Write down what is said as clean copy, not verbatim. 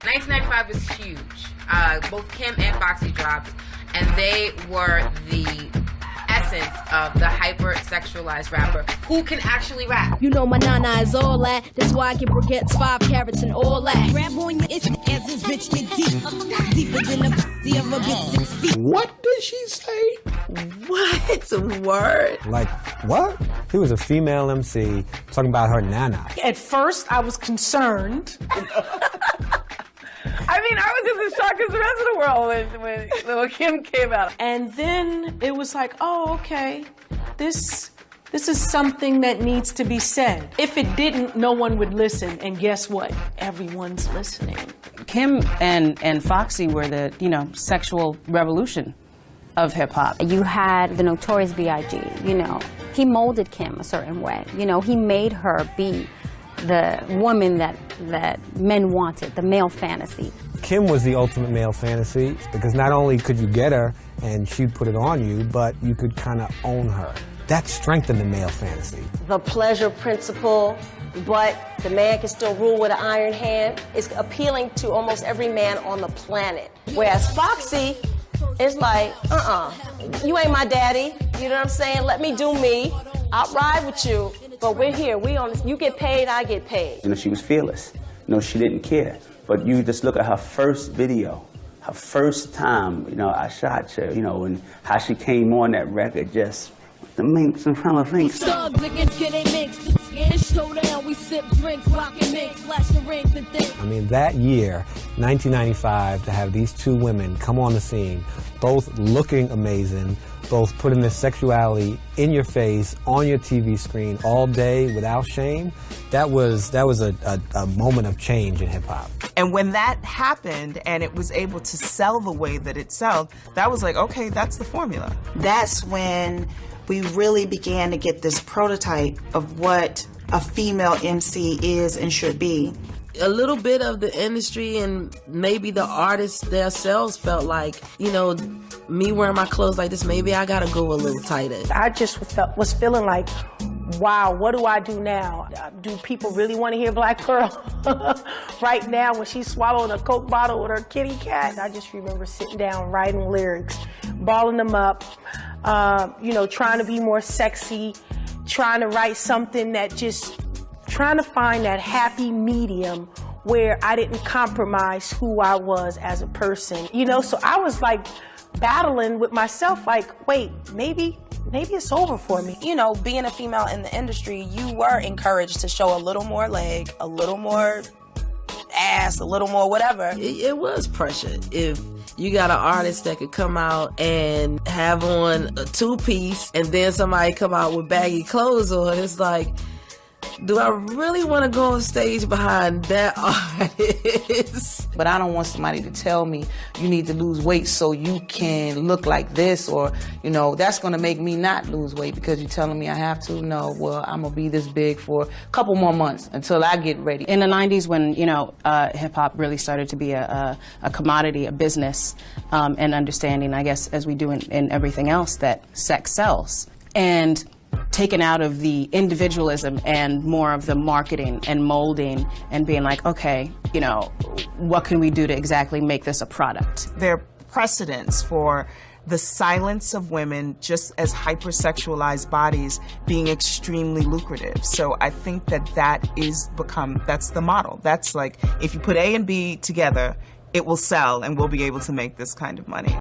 1995 was huge. Both Kim and Foxy dropped, and they were the essence of the hyper-sexualized rapper who can actually rap. You know my nana is all that. That's why I get briquettes, 5 carats, and all that. Grab on your itch as this bitch get deep. Deeper than the pussy of a bitch 6 feet. What did she say? What? Word? Like, what? He was a female MC talking about her nana. At first, I was concerned. I mean, I was just as shocked as the rest of the world when little Kim came out. And then it was like, oh, okay, this is something that needs to be said. If it didn't, no one would listen. And guess what? Everyone's listening. Kim and Foxy were the, sexual revolution of hip-hop. You had the Notorious B.I.G., He molded Kim a certain way. He made her be the woman that men wanted, the male fantasy. Kim was the ultimate male fantasy because not only could you get her and she'd put it on you, but you could kind of own her. That strengthened the male fantasy. The pleasure principle, but the man can still rule with an iron hand, is appealing to almost every man on the planet. Whereas Foxy is like, you ain't my daddy, you know what I'm saying? Let me do me, I'll ride with you, but we're here, you get paid, I get paid. She was fearless. She didn't care. But you just look at her first video, her first time, I shot her, and how she came on that record, just the minks in front of things. I mean, that year, 1995, to have these two women come on the scene, both looking amazing, both putting their sexuality in your face, on your TV screen, all day without shame, that was a moment of change in hip-hop. And when that happened and it was able to sell the way that it sold, that was like, okay, that's the formula. That's when we really began to get this prototype of what a female MC is and should be. A little bit of the industry and maybe the artists themselves felt like, me wearing my clothes like this, maybe I gotta go a little tighter. I just was feeling like, wow, what do I do now? Do people really want to hear Black Pearl right now when she's swallowing a Coke bottle with her kitty cat? I just remember sitting down, writing lyrics, balling them up, trying to be more sexy, trying to write something that trying to find that happy medium where I didn't compromise who I was as a person. So I was like battling with myself, like, wait, maybe it's over for me. Being a female in the industry, you were encouraged to show a little more leg, a little more ass, a little more whatever. It was pressure. If you got an artist that could come out and have on a 2-piece and then somebody come out with baggy clothes on, it's like, do I really want to go on stage behind that artist? But I don't want somebody to tell me you need to lose weight so you can look like this, or, that's going to make me not lose weight because you're telling me I have to. No, well, I'm going to be this big for a couple more months until I get ready. In the 90s when, hip-hop really started to be a commodity, a business, and understanding, I guess, as we do in everything else, that sex sells. And taken out of the individualism and more of the marketing and molding and being like, okay, what can we do to exactly make this a product? There are precedents for the silence of women just as hypersexualized bodies being extremely lucrative. So I think that's the model. That's like, if you put A and B together, it will sell and we'll be able to make this kind of money.